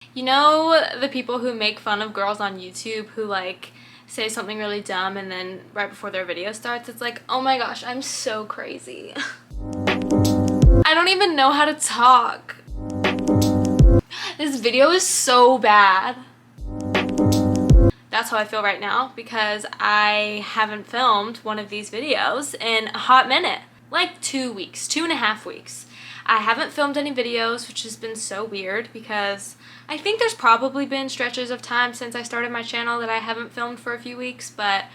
You know the people who make fun of girls on YouTube who like say something really dumb and then right before their video starts it's like, oh my gosh, I'm so crazy. I don't even know how to talk. This video is so bad. That's how I feel right now because I haven't filmed one of these videos in a hot minute. Like 2 weeks, 2.5 weeks. I haven't filmed any videos, which has been so weird because I think there's probably been stretches of time since I started my channel that I haven't filmed for a few weeks, but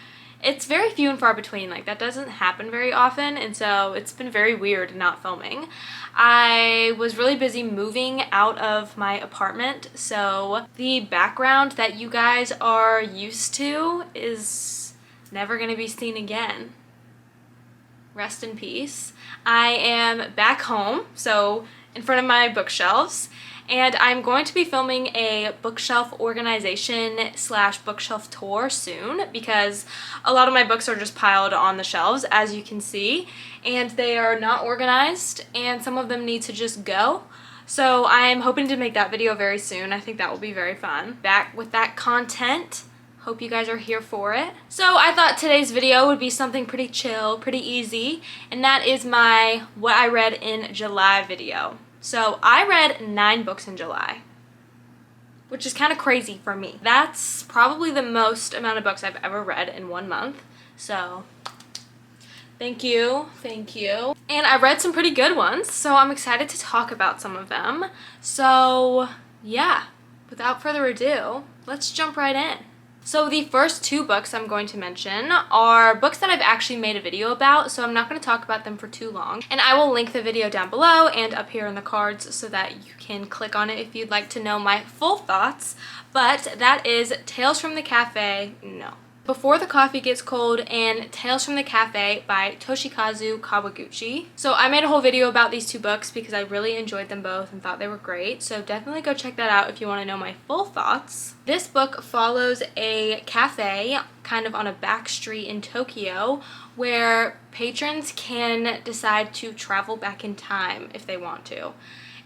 it's very few and far between. Like, that doesn't happen very often, and so it's been very weird not filming. I was really busy moving out of my apartment, so the background that you guys are used to is never gonna be seen again. Rest in peace. I am back home, so in front of my bookshelves, and I'm going to be filming a bookshelf organization / bookshelf tour soon because a lot of my books are just piled on the shelves, as you can see, and they are not organized and some of them need to just go. So I'm hoping to make that video very soon. I think that will be very fun. Back with that content. Hope you guys are here for it. So I thought today's video would be something pretty chill, pretty easy, and that is my what I read in July video. So I read 9 books in July, which is kind of crazy for me. That's probably the most amount of books I've ever read in 1 month. So thank you, thank you. And I read some pretty good ones, so I'm excited to talk about some of them. So yeah, without further ado, let's jump right in. So the first 2 books I'm going to mention are books that I've actually made a video about, so I'm not going to talk about them for too long. And I will link the video down below and up here in the cards so that you can click on it if you'd like to know my full thoughts. But that is Tales from the Cafe, no. Before the Coffee Gets Cold and Tales from the Cafe by Toshikazu Kawaguchi. So I made a whole video about these 2 books because I really enjoyed them both and thought they were great. So definitely go check that out if you want to know my full thoughts. This book follows a cafe kind of on a back street in Tokyo where patrons can decide to travel back in time if they want to.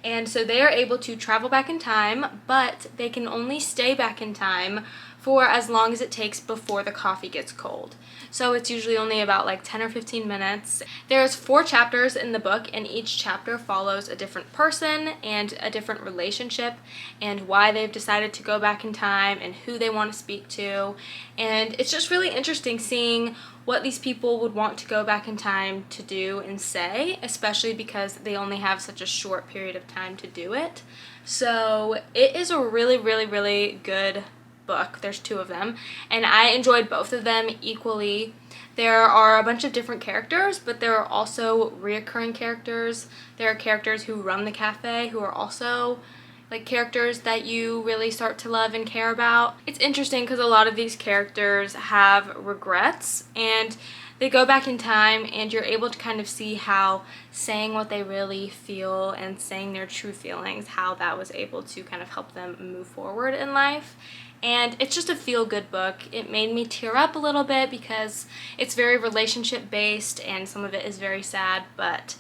And so they are able to travel back in time, but they can only stay back in time for as long as it takes before the coffee gets cold. So it's usually only about like 10 or 15 minutes. There's 4 chapters in the book, and each chapter follows a different person and a different relationship and why they've decided to go back in time and who they want to speak to. And it's just really interesting seeing what these people would want to go back in time to do and say, especially because they only have such a short period of time to do it. So it is a really, really, really good book. There's 2 of them, and I enjoyed both of them equally. There are a bunch of different characters, but there are also reoccurring characters. There are characters who run the cafe who are also like characters that you really start to love and care about. It's interesting because a lot of these characters have regrets and they go back in time, and you're able to kind of see how saying what they really feel and saying their true feelings, how that was able to kind of help them move forward in life. And it's just a feel-good book. It made me tear up a little bit because it's very relationship based and some of it is very sad, but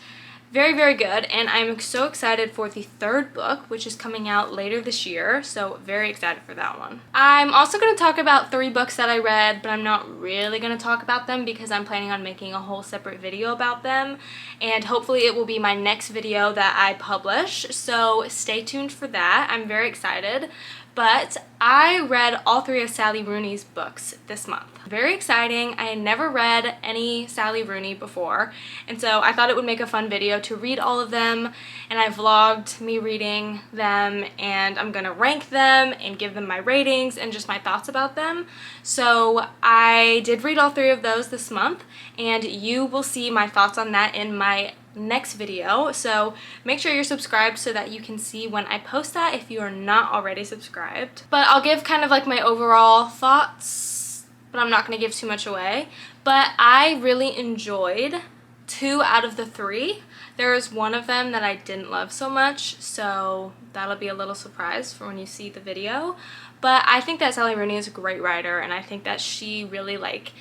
very, very good. And I'm so excited for the 3rd book, which is coming out later this year, so very excited for that one. I'm also going to talk about 3 books that I read, but I'm not really going to talk about them because I'm planning on making a whole separate video about them, and hopefully it will be my next video that I publish, so stay tuned for that. I'm very excited. But I read all 3 of Sally Rooney's books this month. Very exciting. I had never read any Sally Rooney before, and so I thought it would make a fun video to read all of them, and I vlogged me reading them, and I'm gonna rank them and give them my ratings and just my thoughts about them. So I did read all 3 of those this month, and you will see my thoughts on that in my next video, so make sure you're subscribed so that you can see when I post that if you are not already subscribed. But I'll give kind of like my overall thoughts, but I'm not going to give too much away. But I really enjoyed 2 out of the 3. There was one of them that I didn't love so much, so that'll be a little surprise for when you see the video. But I think that Sally Rooney is a great writer, and I think that she really like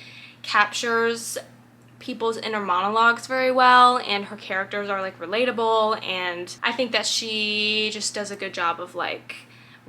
captures people's inner monologues very well, and her characters are like relatable, and I think that she just does a good job of like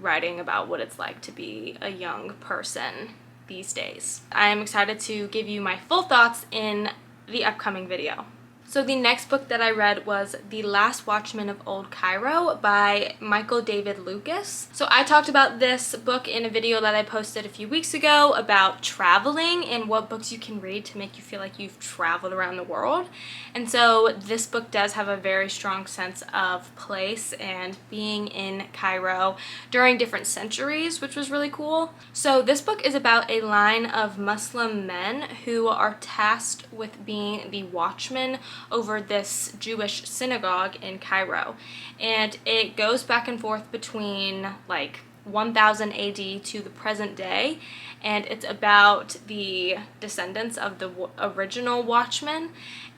writing about what it's like to be a young person these days. I am excited to give you my full thoughts in the upcoming video. So the next book that I read was The Last Watchman of Old Cairo by Michael David Lucas. So I talked about this book in a video that I posted a few weeks ago about traveling and what books you can read to make you feel like you've traveled around the world. And so this book does have a very strong sense of place and being in Cairo during different centuries, which was really cool. So this book is about a line of Muslim men who are tasked with being the watchmen over this Jewish synagogue in Cairo, and it goes back and forth between like 1000 AD to the present day, and it's about the descendants of the original watchmen,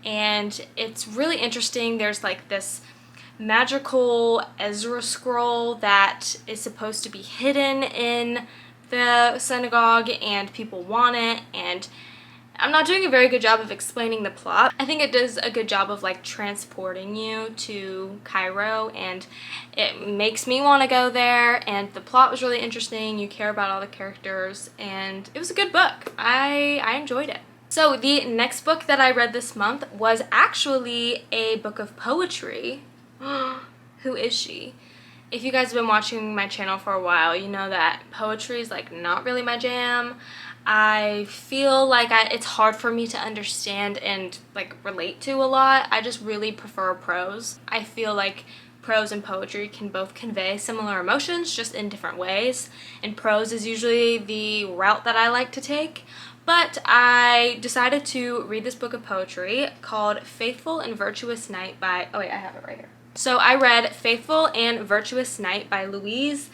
and it's really interesting. There's like this magical Ezra scroll that is supposed to be hidden in the synagogue, and people want it, and I'm not doing a very good job of explaining the plot. I think it does a good job of like transporting you to Cairo, and it makes me want to go there, and the plot was really interesting. You care about all the characters, and it was a good book. I enjoyed it. So the next book that I read this month was actually a book of poetry. Who is she? If you guys have been watching my channel for a while, you know that poetry is like not really my jam. I feel like it's hard for me to understand and like relate to a lot. I just really prefer prose. I feel like prose and poetry can both convey similar emotions, just in different ways, and prose is usually the route that I like to take. But I decided to read this book of poetry called Faithful and Virtuous Night by, oh wait, I have it right here. So I read Faithful and Virtuous Night by Louise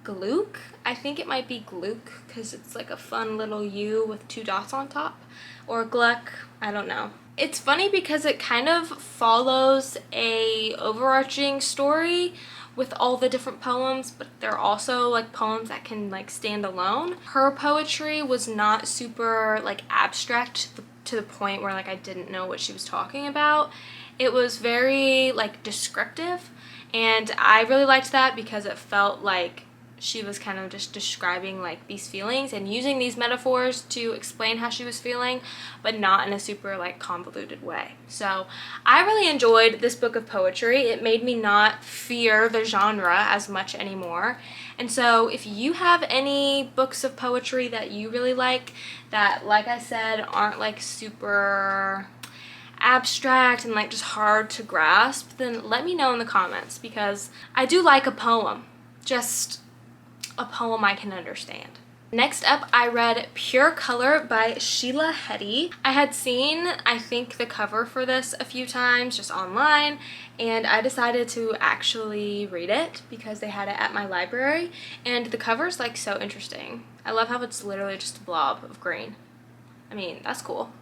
Gluck. I think it might be Gluck because it's like a fun little U with 2 dots on top, or Gluck, I don't know. It's funny because it kind of follows a overarching story with all the different poems, but they're also like poems that can like stand alone. Her poetry was not super like abstract to the point where like I didn't know what she was talking about. It was very like descriptive, and I really liked that because it felt like she was kind of just describing like these feelings and using these metaphors to explain how she was feeling, but not in a super like convoluted way. So I really enjoyed this book of poetry. It made me not fear the genre as much anymore. And so if you have any books of poetry that you really like, that like I said aren't like super abstract and like just hard to grasp, then let me know in the comments, because I do like a poem, just a poem I can understand. Next up, I read Pure Color by Sheila Heti. I had seen, I think, the cover for this a few times just online, and I decided to actually read it because they had it at my library, and the cover's like so interesting. I love how it's literally just a blob of green. I mean, that's cool.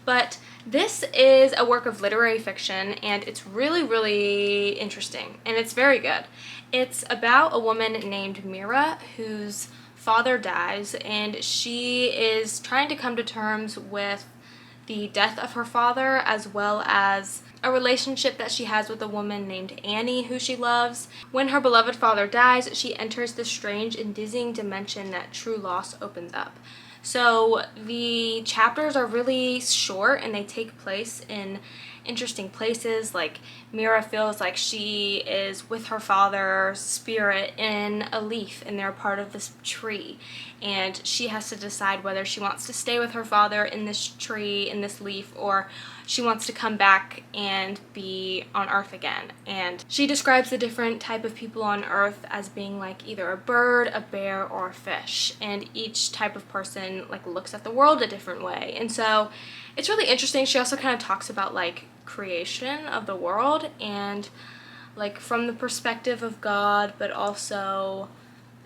But this is a work of literary fiction, and it's really, really interesting, and it's very good. It's about a woman named Mira whose father dies, and she is trying to come to terms with the death of her father, as well as a relationship that she has with a woman named Annie who she loves. When her beloved father dies, she enters this strange and dizzying dimension that true loss opens up. So the chapters are really short, and they take place in interesting places. Like Mira feels like she is with her father's spirit in a leaf, and they're part of this tree, and she has to decide whether she wants to stay with her father in this tree, in this leaf, or she wants to come back and be on Earth again. And she describes the different type of people on Earth as being like either a bird, a bear, or a fish, and each type of person like looks at the world a different way. And so it's really interesting. She also kind of talks about like creation of the world, and like from the perspective of God, but also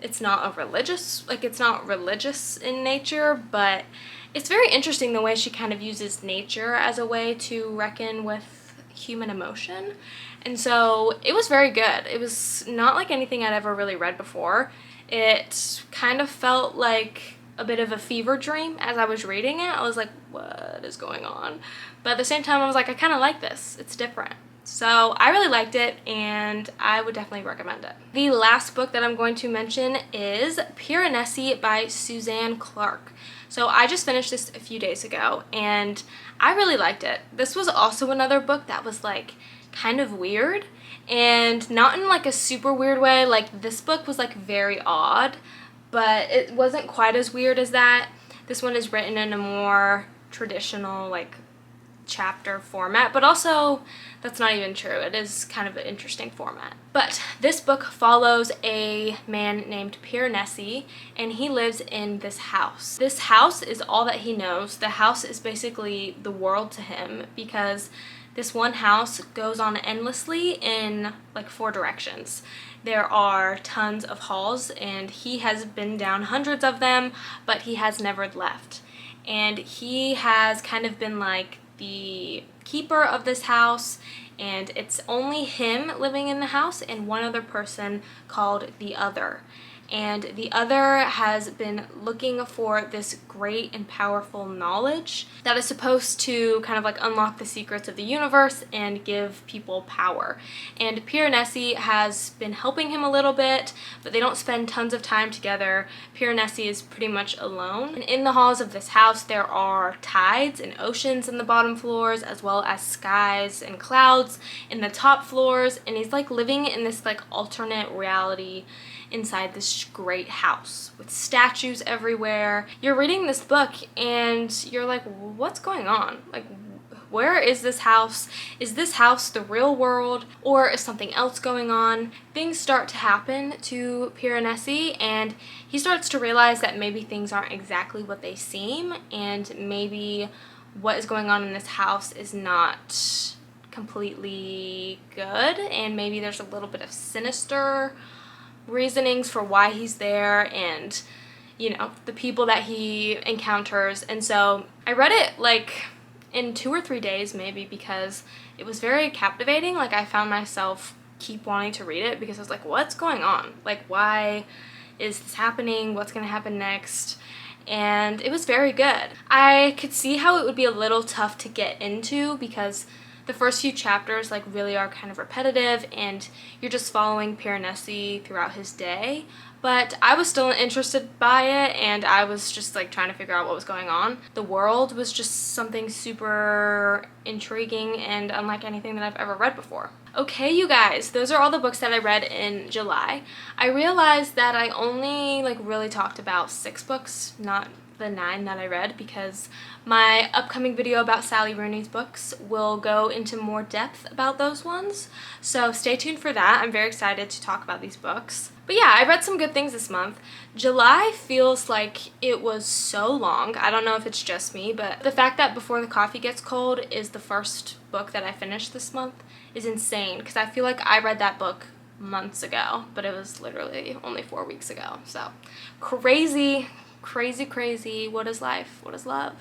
it's not religious in nature, but it's very interesting the way she kind of uses nature as a way to reckon with human emotion. And so it was very good. It was not like anything I'd ever really read before. It kind of felt like a bit of a fever dream as I was reading it. I was like, what is going on? But at the same time, I was like, I kind of like this. It's different. So I really liked it, and I would definitely recommend it. The last book that I'm going to mention is Piranesi by Suzanne Clark. So I just finished this a few days ago, and I really liked it. This was also another book that was like kind of weird, and not in like a super weird way. Like, this book was like very odd, but it wasn't quite as weird as that. This one is written in a more traditional like chapter format, but also that's not even true. It is kind of an interesting format. But this book follows a man named Piranesi, and he lives in this house. This house is all that he knows. The house is basically the world to him, because this one house goes on endlessly in like 4 directions. There are tons of halls, and he has been down hundreds of them, but he has never left. And he has kind of been like the keeper of this house, and it's only him living in the house and one other person called the Other. And the Other has been looking for this great and powerful knowledge that is supposed to kind of like unlock the secrets of the universe and give people power. And Piranesi has been helping him a little bit, but they don't spend tons of time together. Piranesi is pretty much alone. And in the halls of this house, there are tides and oceans in the bottom floors, as well as skies and clouds in the top floors. And he's like living in this like alternate reality inside this great house with statues everywhere. You're reading this book and you're like, what's going on? Like, where is this house? Is this house the real world, or is something else going on? Things start to happen to Piranesi, and he starts to realize that maybe things aren't exactly what they seem, and maybe what is going on in this house is not completely good, and maybe there's a little bit of sinister reasonings for why he's there, and you know, the people that he encounters. And so I read it like in 2 or 3 days maybe, because it was very captivating. Like, I found myself keep wanting to read it because I was like, what's going on? Like, why is this happening? What's gonna happen next? And it was very good. I could see how it would be a little tough to get into, because the first few chapters like really are kind of repetitive, and you're just following Piranesi throughout his day. But I was still interested by it, and I was just like trying to figure out what was going on. The world was just something super intriguing and unlike anything that I've ever read before. Okay, you guys, those are all the books that I read in July. I realized that I only like really talked about 6 books, not the 9 that I read, because my upcoming video about Sally Rooney's books will go into more depth about those ones. So stay tuned for that. I'm very excited to talk about these books. But yeah, I read some good things this month. July feels like it was so long. I don't know if it's just me, but the fact that Before the Coffee Gets Cold is the first book that I finished this month is insane, because I feel like I read that book months ago, but it was literally only 4 weeks ago. So crazy. Crazy, crazy. What is life? What is love?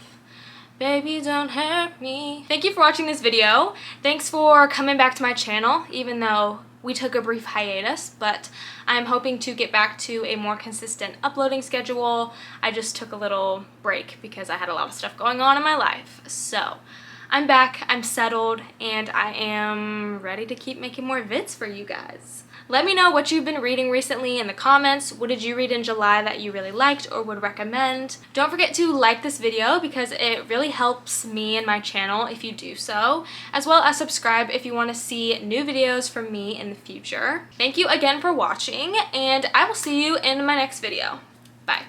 Baby, don't hurt me. Thank you for watching this video. Thanks for coming back to my channel, even though we took a brief hiatus, but I'm hoping to get back to a more consistent uploading schedule. I just took a little break because I had a lot of stuff going on in my life. So I'm back, I'm settled, and I am ready to keep making more vids for you guys. Let me know what you've been reading recently in the comments. What did you read in July that you really liked or would recommend? Don't forget to like this video because it really helps me and my channel if you do so, as well as subscribe if you want to see new videos from me in the future. Thank you again for watching, and I will see you in my next video. Bye.